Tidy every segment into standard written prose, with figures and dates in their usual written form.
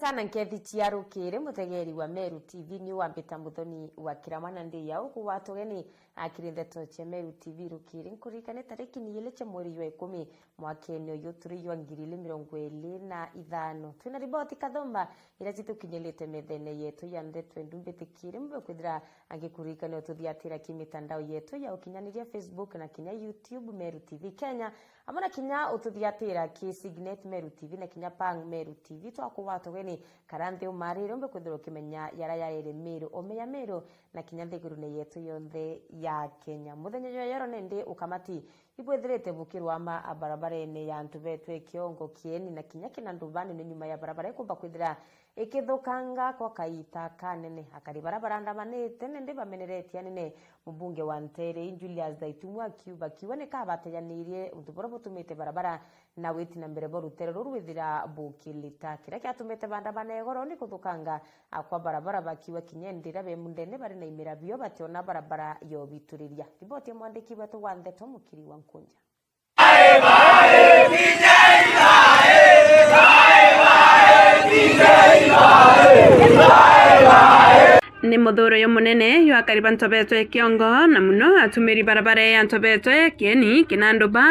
kana nkethi cia rukiri mutegeri wa Meru TV ni wambita muthoni wa kiramana ndi ya uku watugeni akirindeto cia Meru TV rukiri nkurikane tariki ni ile cha mweri wa 10 mwakeni uyu turiyo 2025 twina riboti kathomba ira citukinyelete methene yetu ya ndetwe ndumbitikire mbe kwithira angikurikane ututhiatira kimitandao yetu ya ukinyaniria Facebook na kinya YouTube Meru TV Kenya amana kinya ututhiatira ki Signet Meru TV na kinya Pang Meru TV twakuwatugeni karante umarire mbe kwithira kimenya yara ya ere Meru omeya Meru na kinya thigurune yetu yonthe ya Kenya muthenya yoyoro nende ukamati ibwethirete bukirwa ma barabara-ine ya antu betwe kiongo kieni na kinya kinanduvani ni nyuma ya barabara ikumba kwithira ikithukanga kwa kaita kanene akari barabara ndamanite nende bameneretia nene mubunge wa Ntere Julius Daitumu akiuba kiwoneka abateyanirie utuboro butumite barabara na witi na mbere borutere rurwithira bukilita kira kyatumite bandabane goro ni kuthukanga akwa barabara bakiwa kinyendira be mundene bari na imirabio bationa barabara yo bituriria riboti mwandiki wetu wa Ndeto Mukiri wa Nkunja ni muthuro yo munene yo akariba ntobetwe kiongo na muno atumiri barabara ya ntobetwe kieni kinandoba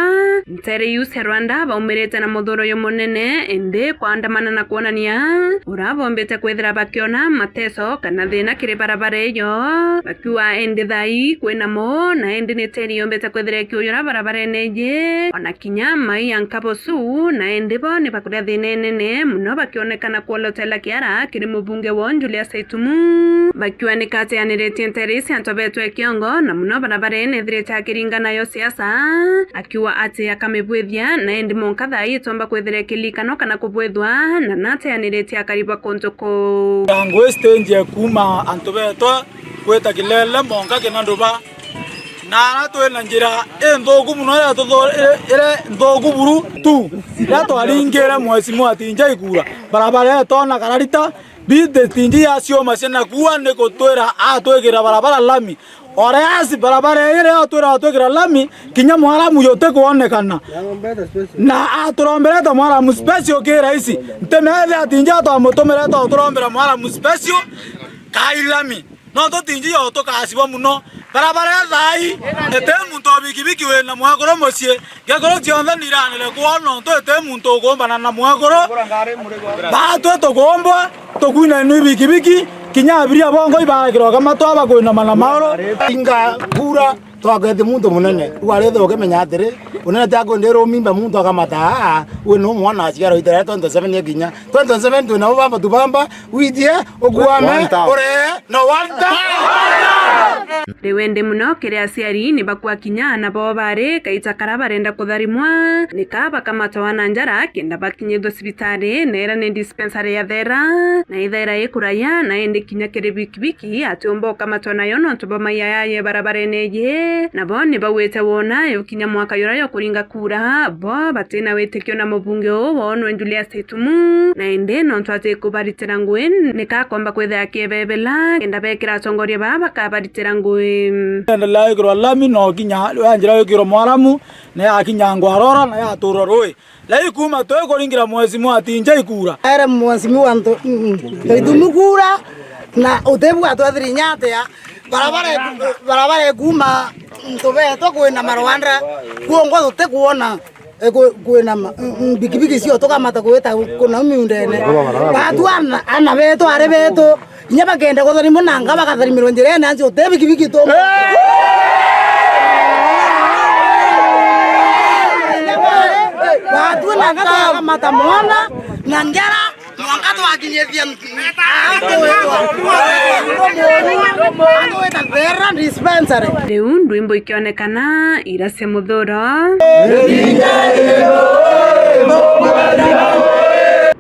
Ntere yuse Rwanda baumirete na muthuro yo munene ende kwandamana na kuonania urabombete kwithira bakiona mateso kana thina kiri barabara yo bakiwa ende thai kwina mo na ende ni teri yombete kwithira kiuyura barabara neje ona kinya mai yankabosu na ende bo ni bakuria thina nene muno bakionekana kuolotela kiara kiri mubunge wa Julius Daitumu bakiwa ni kati ya niretie Ntere cia ntobetwe kiongo na muno barabara ene thirete akiringa nayo siasa akiwa ati akamebwethia na endi monka thai tomba kwethire kilikano kana kubwethwa na nate ya niretie akariba kontoko yangu stage ya kuma antobetwe kweta kilele monka kinanduba na nato ena njira enthogu muno ya todo ere nthogu buru tu ya to aringera mwesimu atinja ikura barabara tona kararita bide tinji ya sio masena kuwa ne kotwera atwegera barabara lami ore asi barabara ere atwegera lami kinya mwaramu yote kuonekana na aturombera to mwaramu special ke raisi ntemele atinja to amotomera to aturombera mwaramu special kai lami no to tinji yo to kasibo muno barabara thai ete muntu bikibiki we na mwagoro mocie gegoro tionda niranele kuono to ete muntu gombana na mwagoro ba to gomba to kuina ni bikibiki kinya abiria bongo ibagiro kama to abakwina mana maoro inga kura to agete muntu munene uarethe okemenya atire unene tako ndero mimba muntu akamata we no mwana asigaro itara 27 ginya 27 to na bamba tubamba widie okuame ore no wanta Rewende muno kire aciari ni bakwa kinya na bo bare kaita kara barenda kutharimwa ni kaba kama tawana njara kenda bakinye hospitali nera ne dispensary ya thera na ithera ikuraya na ende kinya kire bikibiki atombo kama tona yono tuba maya ya barabara neje na bo ni bawete wona yo kinya mwaka yora yo kuringa kura bo batena wetekyo na mubunge o wono Julius Daitumu na ende no twate kubaritira ngwen ni ka komba kwetha kebebela kenda bekira tongoria baba ka baritira ngwe ndala igro lami no kinya anjira igro mwaramu na akinya ngwarora na ya turoroi la ikuma to koringira mwesimu atinja ikura ere mwesimu wanto Daitumu kura na utebu atwathiri nyate ya barabara kuma ntobeto kwena marwanda kuongo tote kuona kwena bikibiki sio toka mata kweta kuna miundene watu ana beto are beto nyaba kende ko ni monanga bakathari mironjere nanzi ote bikibiki to watu nanga mata mwana na njara mwangato akinyethia Riu ndwimbo ikionekana irase muthuro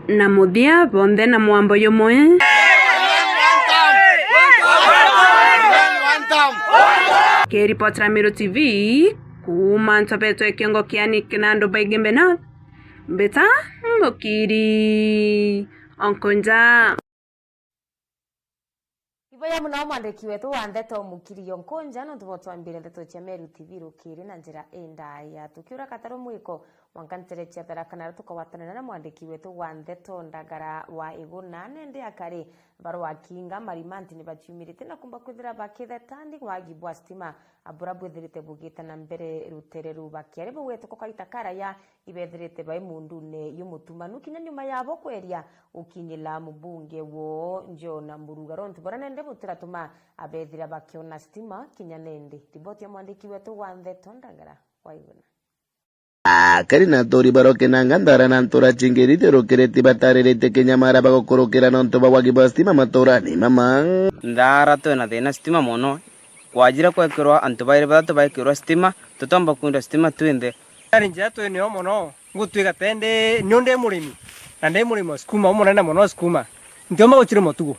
na muthia bonthe na mwambo yumwe Kiripotera Meru TV kuma ntobetwe kiongo kiani kinando baigembe na Beta Mukiri Onkunja Oya muna mwandiki wetu wa Ndeto Mukirio Nkonja no tubotwambire Ndeto cia Meru TV rukiri na njira endaya tukiura kataro mwiko wankantere cia tarakana tukawatanana na mwandiki wetu wa Ndeto Ndagara wa Iguna nende akari barwa kinga marimanti ni bachumirite na kumba kwithira bakithe tandi wagibwa stima abura bwithirite bugita na mbere rutere rubakiare bwetu kokaita karaya ibethirite bai mundune yumutumanu kinya nyuma yabo kweria ukinyila mubunge wo Njona Murugaro ntibora nende butiratuma abethira bakiona stima kinya nende riboti ya mwandiki wetu wa Ndeto Ndagara wa Iguna. Karina tori baroke nangandara nantora chingerite rokereti batarerete kenyamara bagokorokera nontoba wagiba stima matorani mama ndara to na dena stima mono wajira kwekirwa antubaire batatu baikirwa stima tutomba kunda stima twende Arinja to ni mono gutwiga tende nyonde murimi na nde murimo skuma mono na mono skuma ndioma gochire motugo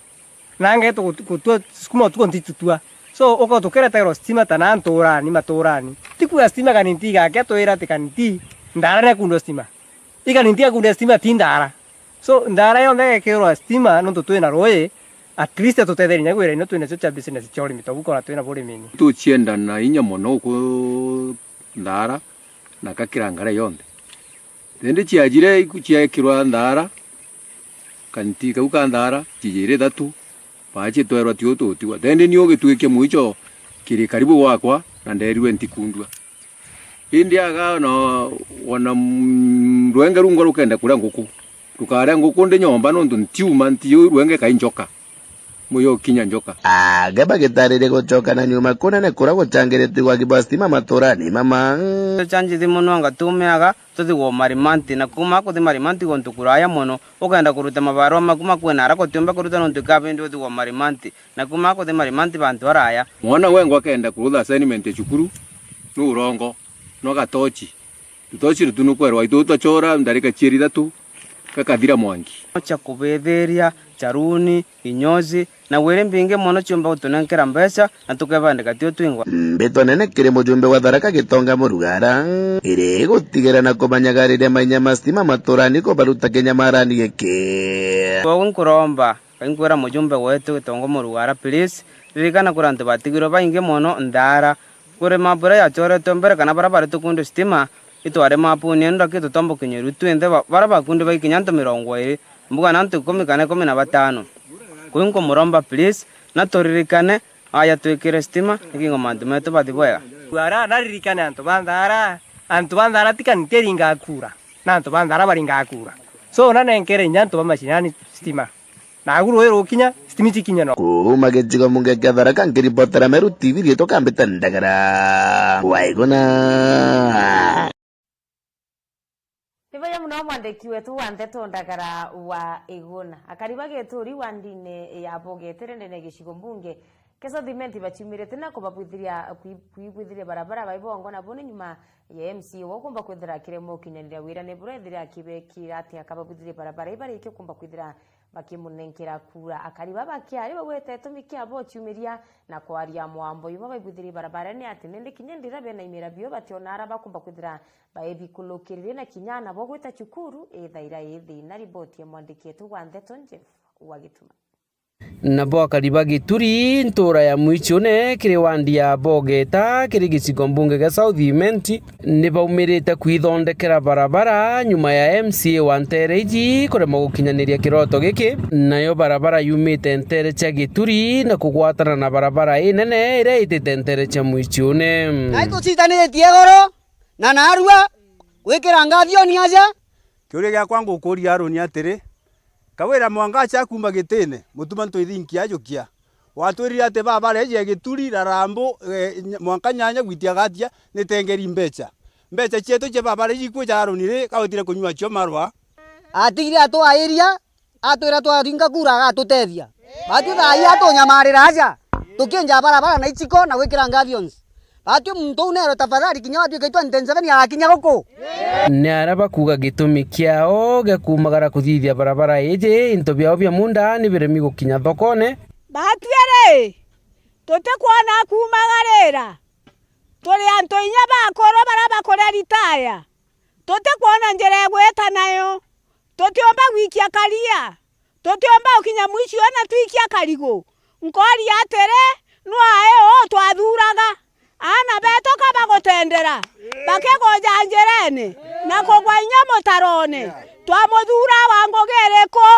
nange to kutua skuma tugo ntitutua so oko tukera tayro stima tanantora ni matorani tiku ya stima kaninti ga ke to era tikanti ndara na kundo stima ikaninti ga kundo stima tindara so ndara yo ndege kero stima no to na roe at least to tederi nya gwera no to na cha business chori mitabuko na to na bori mini tu chienda na inya mono ko ndara na kakirangara yonde tende chiajire kuchiekirwa ndara kanti ka ukandara chijire datu pache toerwa tioto tiwa tende nioge tuike muicho kiri karibu wakwa na nderiwe ntikundwa india ga no wana ruenge rungo rukenda kura nguku tukara nguku nde nyomba no ntiuma ntiu ruenge kainjoka muyo kinya njoka gaba getarire gochoka na nyuma kuna ne kura gochangereti wagiba stima matorani mama chanji dimono anga tumeaga tuthi wo marimanti na kuma ko di marimanti go ntukuraya mono okaenda kuruta mabaro makuma kwena ara ko tumba kuruta no ntukabe ndi wo marimanti na kuma ko di marimanti bantu araya mwana wengo akaenda kuruta assignment chukuru no urongo no gatochi tutochi rutunukwerwa ituta chora ndarika chieri datu kakadira mwangi cha kubetheria charuni inyozi na were mbinge mono chumba utunankera mbesa na tukavandika tio twingwa mbeto nene kire mujumbe wa Tharaka Gitonga Murugara ire gutigera na komanyagarire manyama stima matorani ko baruta kenyamarani geke kwa nkuromba kainkwera mujumbe wetu Gitonga Murugara please ririkana kurantu batigiro bainge mono ndara kure mabura ya chore tombere kana barabara tukundu stima itware mapuni ndo kitu tombo kinyeru twende baraba kunde baikinyanta 20 mbuga nantu 15 kuinko muromba please na toririkane aya twekere stima ikingo mantu meto batibwega ara naririkane antu bandara tikanteringa akura nantu bandara baringa akura so nanenkere nyantu bamashinani stima na aguru ero kinya stimi tikinya no kuma gejigo munge Tharaka ngiripotera Meru TV rieto kambeta Ndagara wa Iguna. Nivaya muna mwandiki wetu wa Ndeto Ndagara wa Iguna akariba geturi wa ndine ya bogetere ndene gicigo mbunge keso thimenti bachimirite na kubabwithiria kuibwithiria barabara baibongo na bone nyuma ya MC wo kumba kwithira kiremo kinyanira wira ne burethira kibekira ati akababwithiria barabara ibarike kumba kwithira bakimunenkera kura akariba bakiari bagwete tumikia bo chumiria na kwaria mwambo yuma baibwithiria barabara ni ati nende kinyendira bena imira bio bationara bakumba kwithira baebikulukirire na kinyana bo gwita chukuru ethaira ethi na riboti ya mwandiki wetu wa Ndeto Jeff wa Gituma nabo akariba gituri ntura ya mwichone kiri wandi ya bogeta kiri gicigo mbunge ga South Imenti ni baumirite kwithondekera barabara nyuma ya MCA wa Ntereji kurema gukinyaniria kiroto giki nayo barabara yumite Ntere cha gituri na kugwatana na barabara inene ire itite Ntere cha mwichone naito citanĩtie goro na narua gwikira ngathio ni aja kiuria gya kwangu ukuria aroni atiri kawira mwangacha kuma gitene mutuma ntwithinkia ajukia watwirira ate baba reje gituri rarambo mwankanyanya gwitia gatia nitengeri mbecha cietu je baba reji kuja aroni ri kawitire kunywa cio marwa atigire atwairia atwira twaringa kura gatutethia batu thai atunyamarira aja tukinja barabara na ichiko na gwikira ngathio Atyo muntu nero tafadhali kinya watu kaitwa ntenzaveni akinya goko. Ni araba kuga gitumi kiao gekumagara kuthithia barabara ije into byao bya munda ni biremi gukinya thokone. Batwere tote kuona kumagarera. Tole anto inya bakoro baraba kora ritaya. Tote kuona njere gweta nayo. Tote omba wikia kalia. Tote omba ukinya mwishi ona tuikia kaligo. nkori atere no ae o twathuraga ana beto kaba gotendera bakegoja njerene na kogwa inya mutarone twamuthura wangogereko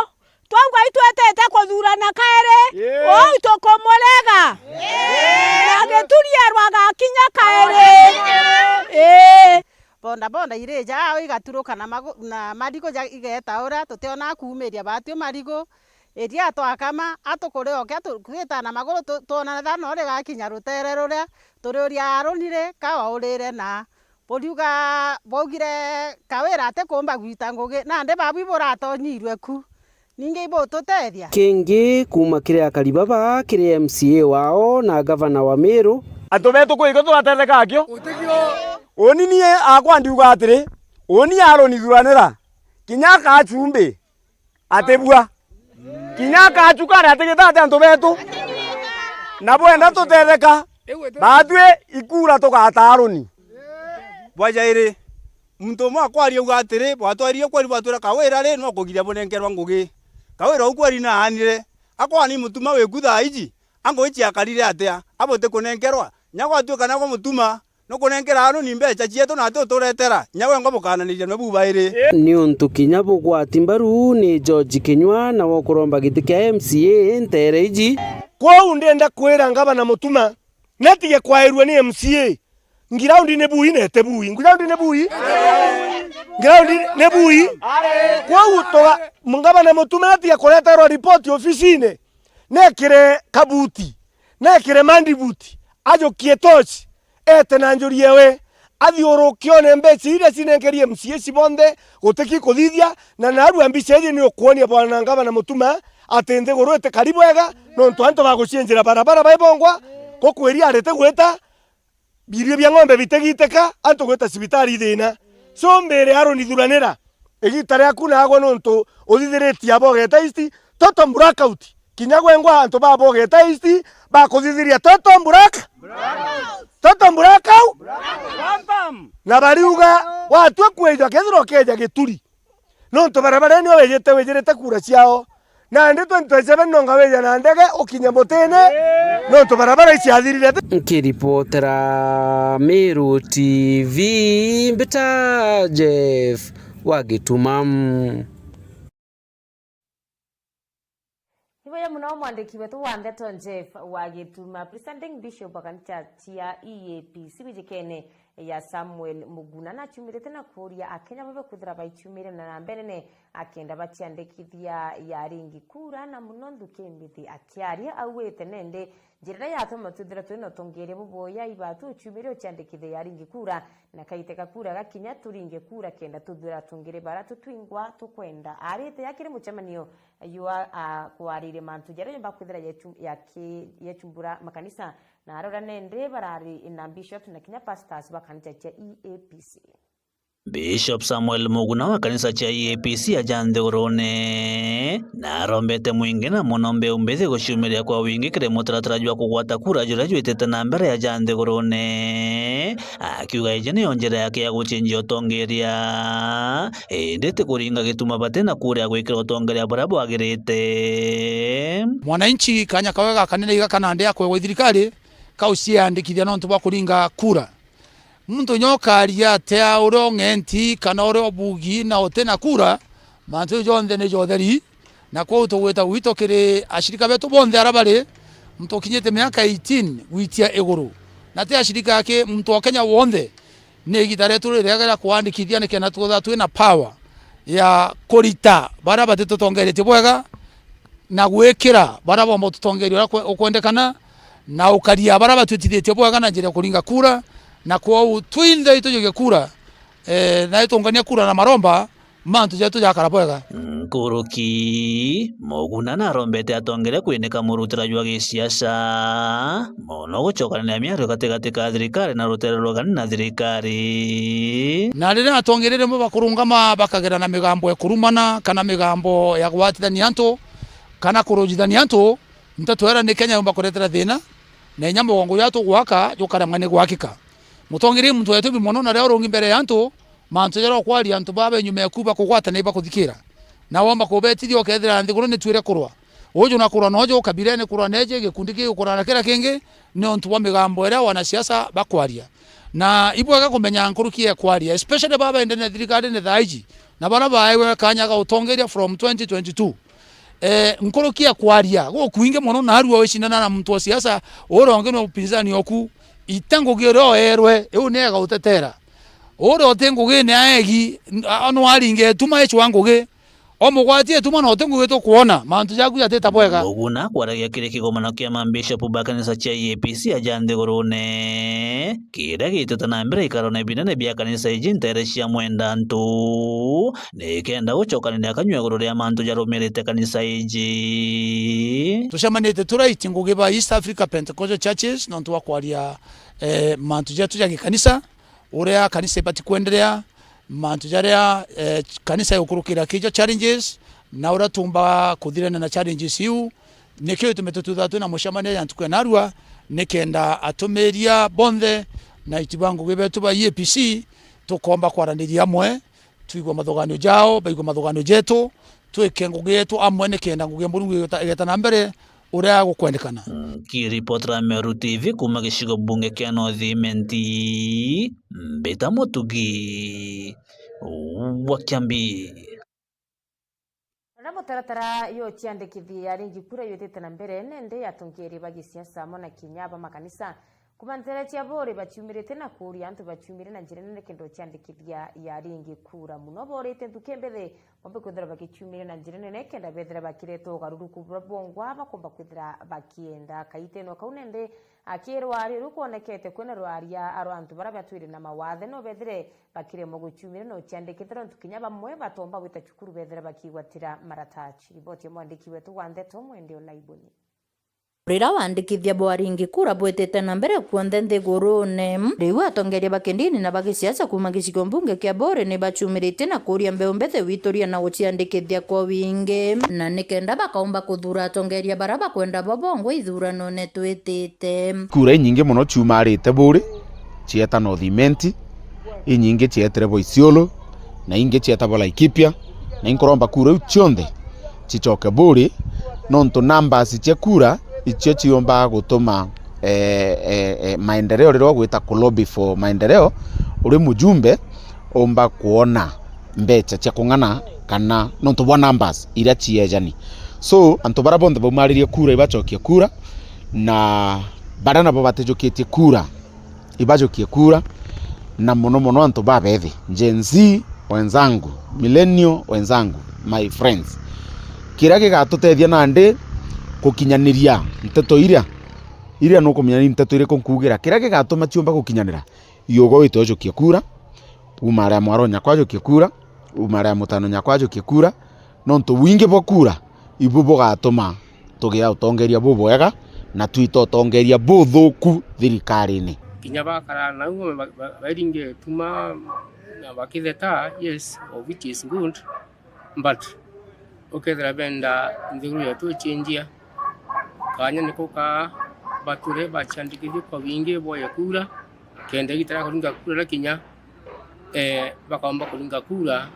twangwa itwetete kuthurana kaere o itokomolega ageturierwaga kinya kaere bonda ireja igaturuka na marigo igetaura tuteona kuumeria batio marigo eria twakama atukure oke twita na maguru tona thana ore gakinya rutere ruria tururia aronire kawa urire na boriuga bogire kawera ate komba gwita ngugi na nde babu iboratonyirwe ku ninge ibo tutethia kingi kuma kire akaribaba kire MCA wao na governor wa Meru atobeto kuiko turatereka akio oni nie akwa ndiuga atiri oni aroni thuranira kinya ka chumbe atebua kinya ka chukare atigita ate antobeto na bwenda tutereka batwe ikura tugata aroni bwajaire muntu mwa kwaria uga atiri bwatwarie kwari bwatura kawira ri no kugiria bunengerwa ngugi kawira ukwari na hanire akwani mutuma we kutha iji ango ichi akarire atia abote kunengerwa nyagwa tu kana kwa mutuma no kunengera aroni mbecha chieto na tu turetera nyagwa ngo mukananije no bubaire ni untu kinya bugwati mbaru ni George Kinyua na wokuromba giti kia MCA ntere iji kwa ndenda kwera ngaba na mutuma netige kwairwe ni MCA ngiraundi ne bui nete bui ngiraundi ne bui ngiraundi ne bui kwa utoga mungaba na mutuma netige koleta ro report ofisine nekire kabuti nekire mandibuti ajo kietochi ete na njuri yewe athiurukio ne mbeci ire cinengerie MCA cibonde guteki kuthithia na naru ambiceje ni ukuonia bwana ngaba na mutuma atende gorwete karibu ega no ntu bagucienjera barabara baibongwa kokweria arete gweta birio bya ng'ombe bitegiteka antu gweta cibitari thina so mbere aroni thuranira egitare akuna agwo no ntu uthithiretie abogeta isti toto blackout kinya gwengwa antu babogeta isti bakuthithiria toto blackout na bariuga watwe kweja kethiro keja gituri no ntu barabara ni wejete kura ciao na ndi 27 nonga weja na ndege ukinya mutene no ntu barabara iciathirire nkiripotera Meru TV mbita Jeff Wagitumam Iboya muno mwandiki wetu wa Ndeto Jeff Wagituma presenting bishop wa kanisa cia EAPC wijikene ya Samuel Muguna na chumirete na kuria akenya babe kuthira baichumire na mbere akenda baciandikithia ya ringi kura na muno ndukembithi akiaria awete nende njira ya thoma tuthira twino tongere buboya ibatu chumire ciandikithia ya ringi kura na kaiteka kura gakinya turinge kura kenda tuthira tungire bara tutwingwa tukwenda arite yakire muchemanio yua kwarire mantu jare bakuthira yechumbura makanisa na arora nende barari ina bishops na kinya pastors wa kanisa cha EAPC. Bishop Samuel Muguna wa kanisa cha EAPC ajande urone na arombete mwingi na munombe umbethe gushumiria kwa wingi kire mutaratarajwa kugwata kura jura jwitete na mbere ya jande urone akiuga ije ni onjera yake ya guchinjia utongeria ndete kuringa gituma bate na kura gwikira utongeria barabo agirite mwananchi kanya kawega kanene iga kana ndea kwa thirikari kauciandikithia no ntu kuringa kura muntu nyokaria tea uro ngenti kana uro bugi na otena kura mantu jonde ne jotheri na kwa utogweta wito kire ashirika betu bonde arabare muntu kinyete miaka 18 witia eguru na te ashirika yake muntu wa Kenya wonde ne gitare turire kuandikithia ne kena tuotha twina power ya korita bara bateto tongerete bwega na gwekira bara bombo tutongerio okwendekana na ukaria bara batutithite bwega na njira kuringa kura na kwa twinde itoje kura na itongania kura na maromba mantu jetu ya karabwega Kuruki Muguna na rombete atongere kwineka murutira jwa gisiasa mono guchokana na miaro katikati ka thirikari na rutere rogani na thirikari na rire atongerere mu bakurungama bakagera na migambo ya kurumana kana migambo ya gwatithania antu kana kurujithania antu ntatwera ni Kenya yomba kuretera thina na nyambo wangu yatu gwaka jukara mane gwakika mutongere muntu yetu bimono na leo rongi mbere yantu mantu jero kwali antu babe nyume kuba kugwata neiba kuthikira na womba kubetithio kethira nthiguru ni twire kurwa Ojo na kura nojo kabirene kura neje gikundi ki kura na kira kingi ni ontu wa migambo era wanasiasa bakwaria na ibwaga kumenya nkurukie kwaria especially baba endene thirikari ne thaiji na bana baewe kanyaga utongeria from 2022 nkurukia kwaria go kuinge mono na haruwa weshindana na mtu wa siasa oronge no upinzani oku itango gero erwe eunega utetera oro tengo gene aegi ano aringe tuma echo wango ge omugwatie tuma no tengo geto kuona mantu jaku yateta bwega oguna kwaragia kire kigomano kia mambishopu bakanisa cha EAPC ajande gorone kira giteta na mbere ikarona binene bya kanisa ijintere cia mwenda ntu nekenda uchokanira akanywe gorore ya mantu jaromerete kanisa iji tushamanete turaiti ngugeba East Africa Pentecostal Churches no ntu wakwaria mantu jatu ya kanisa urea kanisa ipati kuendelea mantu jaria kanisa yokurukira kijo challenges na uratumba kuthirana na challenges yu nekyo tumetututha tuna mushamane yantukwe narua nekenda atomeria bonde na itibangu gebetu ba EAPC tukomba kwaraniria amwe tuigwa mathogano jao baigwa mathogano jetu twekengo getu amwe nekenda ngugemburu geta na mbere urea gukwendekana kiripotera Meru TV kuma gishigo bunge kia Northimenti Mbeta Mutugi wa Kiambi na mutaratara yo ciandikithia ringi kura yotete na mbere nende yatongeri bagisiasa mona kinyaba makanisa kumanzera cia bore baciumirite na kuria antu baciumire na njira nene kendo ciandikithia ya ringi kura muno borete ndukembethe bombe kwithira bagiciumire na njira nene kenda bethira bakireto garuruku bongwa bakomba kwithira bakienda kaiteno kaunende akirwa ari rukonekete kwena rwaria aro antu bara batwire na mawathe no bethire bakiremo guciumire no ciandikithira ntukinya bamwe batomba gwita cukuru bethira bakigwatira maratachi riboti ya mwandiki wetu Wandeto Mwende Olaiboni Rira wandikithia bwaringi kura bwetete na mbere kuonde nthigurune riu atongeria bakendini na bagisiasa kuma gicigo mbunge kia Bore ni bacumirite na kuria mbeu mbethe witoria na guciandikithia kwa wingi na nikenda bakaumba kuthura atongeria baraba kwenda bobongo ithurano ne twitite kura nyingi muno ciumarite Bore cieta Northimenti inyingi cietere Isiolo na ingi cieta Laikipia na inkoromba kura ucionthe cicoke Bore nonto numbers cia kura icio ciomba gutuma maendeleo rero gwita lobby for maendeleo uri mujumbe omba kuona mbecha cia kung'ana kana nonto bwa numbers ira ciejani so anto bara bonde baumaririe kura ibacokia kura na barana babatejoketie kura ibajokie kura na mono anto babethi Gen Z wenzangu millennial wenzangu my friends kira gigatutethia nande kukinyaniria nteto iria no kumenya nteto ire konkugira kira gigatuma ciumba gukinyanira yogo witojokia kura umara mwaronya kwajokia kura umara mutano nyakwajokia kura nonto wingi bwa kura ibubo gatuma tugia utongeria buboega na twito tongeria buthuku thirikari-ini kinya bakara na ugo bairinge tuma na bakitheta yes which is good but ukethera benda nthiguru yetu ichinjia kanya niko ka bature bachandikithie kwa wingi boya kura kenda gitara kuringa kura kinya bakaomba kuringa kura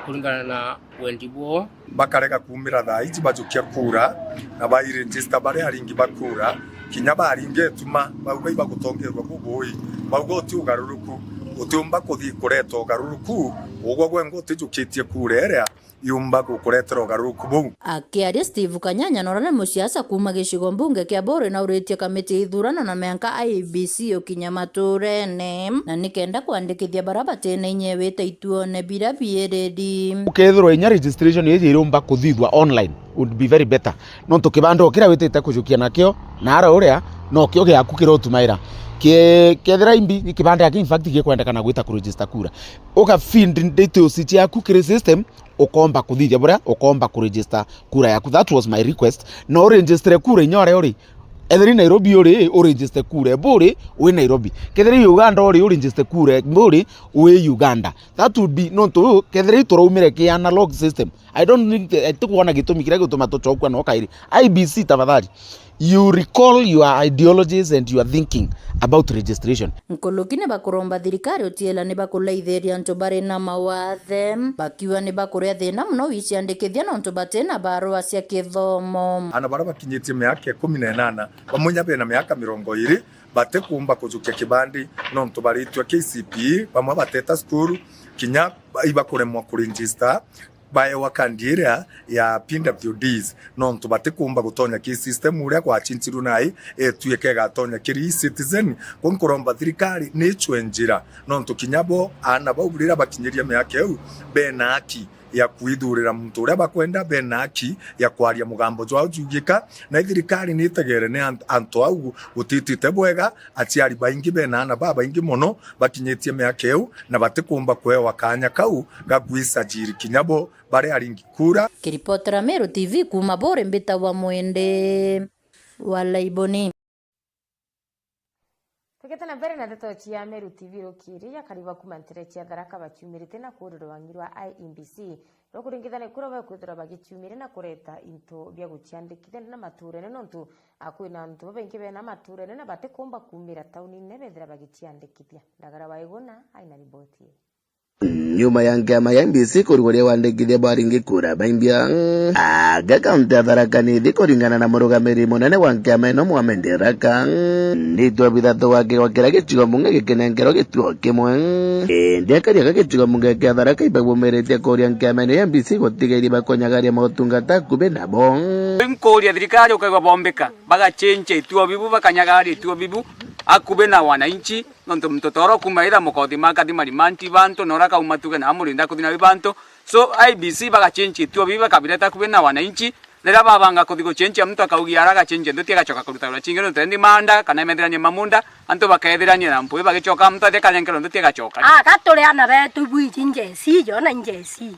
kulingana na wendi bo bakareka kumira thaici bajukia kura na bairejista bare aringi bakura kinya baringe tuma bauga ibagutongerwa bubui bauga utiugaruruku utiumba kuthi kureto garuruku ugwa gwengo tijukitie kura erea yumba gukuretera garuruku bu akiaria Steve Kanyanya norane musiasa kuma gicigo mbunge kia Bore na uritie kamiti ithurano na menka IEBC ukinya maturene na nikenda kwandikithia baraba tene inyewete ituone bira bieredi ukethirwo inya registration yeje irumba kuthithwa online would be very better no tukibando kira witete kujukia nakio na ara uria no kio giaku kirotumaira kethira imbi ikibande yake in fact gikwenda kana gwita ku register kura uka find details yaku kire system ukomba kuthithia bora ukomba ku register kura yaku that was my request no register kura inyore uri ethiri Nairobi uri o register kura Bore we Nairobi kethiri Uganda uri o register kura Bore we Uganda that would be not to kethiri turaumire ki analog system I don't think I took one gitumi kira gituma to chokwa no kairi IBC tafadhali you recall your ideologies and your thinking about registration. Nkolokine bakuromba thirikari utiela ni bakulaithiria antu bari na mawathe bakiwa ni bakuria thina muno wiciandikithia na antu batena barua cia kithomo. Ana bara bakinyitie miaka 18 bamunya bena miaka 20 bate kumba kujukia kibandi no ntu baritwa KCPE bamwe bateta skuru kinya ibakuremwa kuregister bae wakandira ya PWDs no ntu bate kumba gutonya ki system uria kwa chinchiru nai tuike gatonya kiri citizen konkoromba thirikari ni chwenjira no ntu kinyabo ana baubirira bakinyiria miaka eu benaki ya kuidurira muntu uria bakwenda benaki ya kwaria mugambo jwa ujugika na thirikari ni tegere ne anto au gutitite bwega aciari baingi benana baba ingi mono bakinyitie miaka eu na batikumba kwewa kanya kau gagwisa jiri kinyabo bare aringi kura. Kiripotera Meru TV kuma Bore Mbita wa Mwende wala Iboni. Tuketa na mbere na ndeto cia Meru TV rukiri ya kariba kumantere cia Tharaka baciumirite na kuriro wangirwa IEBC rokuringithana kura ba kwithira bagiciumire na kureta into bya guciandikithia na maturene nontu akwina antu bengi bena maturene na batikumba kumira tauni ne bethira bagiciandikithia ndagara waiguna aina riboti. Nyuma ya ngama ya MBC kurugoria wandikithia baringi kura baimbia aga kaunti ya Tharaka Nithi kuringana na murugamiri munene wa ngama ino Mohamed Raka nditwa bithathu wake wakira gicigo munge gikenengero gituo kimwe ndi akaria gicigo munge kia Tharaka ibagumirite kuria ngama ya MBC gutigeria bakonyagaria mautungata kube nabo nkuria thirikari ukaigwa bombeka bagachenje ituo bibu bakanyagaria ituo bibu akube na wananchi nonto mtotoro kumaira mukothi makati marimanti bantu noraka umatuge na amurinda kuthina bantu so IBC bagachenje ituo bibu bakabireta kube na wananchi rera babanga kuthigo chenje mtu akaugia araga chenje nduti agachoka kuruta ura chingero trendi manda kana emenderania mamunda antu bakaethirania na mpwe bagichoka mtu atheka nyangero nduti agachoka gatore ana betu bwiji njesi yo na njesi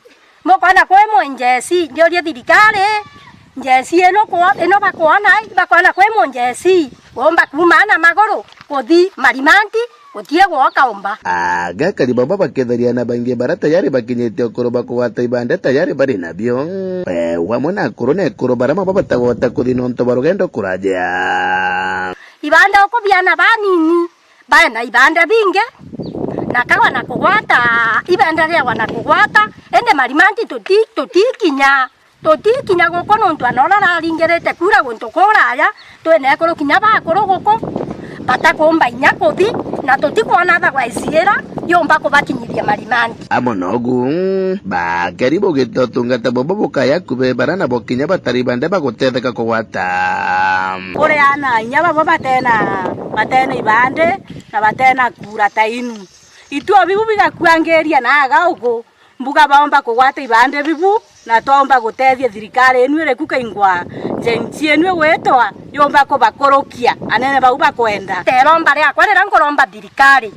mokwana kwemo njesi ndio thirikari njesi eno bakwana kwemo njesi omba kumana magoro kuthi marimanti kutie gwoka omba aga kariba baba ketharia na bangi bara tayari bakinyete okoro bakwata ibande tayari bari nabyo wamona akoro ne ekoro bara mababa tagota kuthi nonto barugendo kuraja ibande oko biana banini bana ibande binge nakawa na kugwata ibande ria wana kugwata ende marimanti totikinya goko nontu anora ringerete kura gonto koraya twene ekoro kinya bakoro goko batakomba inya kuthi na tutikwana tha gwaiciera yomba kubakinyithia marimanti amonogu bakaribo gitotungata bobo bukaya kube barana bokinya batari bande bagutetheka kugwata ore ana inya babo batena ibande na batena kura tainu ituo bibu bigakwangeria na aga ugo mbuga baomba kugwata ibande bibu na tomba gutethia thirikari enu ire kukaingwa jenji enu gwetwa yomba ko bakorokia anene bau bakwenda teromba ria kwerera ngoromba thirikari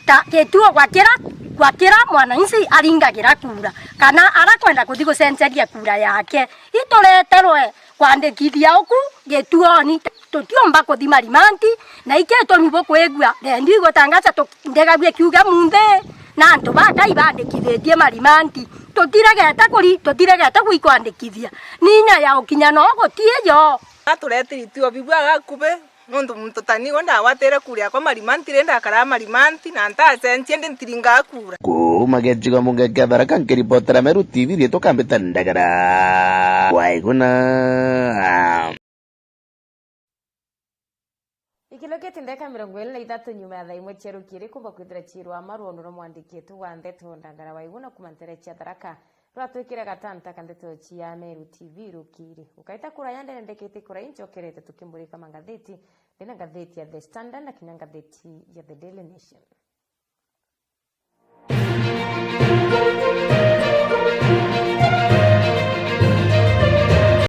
ta ketuo gwakira mwananchi aringagira kura kana arakwenda kuthi gucenjeria kura yake itureterwe kwandikithia oku getuoni tutiomba kuthi marimanti na iketo nibo kwegua ndi gutangaza ndegabie kiuga munde na antu baka ibandikithie marimanti totiregeta gwikwandikithia ninya ya ukinya no gutieyo aturetiri tuo bibwaga kube nondu mutotani wanda watere kuria kwa marimanti renda kara marimanti na nta sentie ndintiringa kura magecigo munge kia Tharaka nkiripotera Meru TV rieto kambita ndagara waiguna ikilokete ndeka 23 nyuma ya thaimwe cherukiri kumba kwithira chirwa maruono no mwandikietu wa ndeto ndagara waiguna kumantere cia Tharaka rwatwikire gatanta kandeto cia Meru TV rukiri ukaita kura yande ndekete kura inchokerete tukimburika mangatheti ndina ngatheti ya The Standard na kinya ngatheti ya The Daily Nation.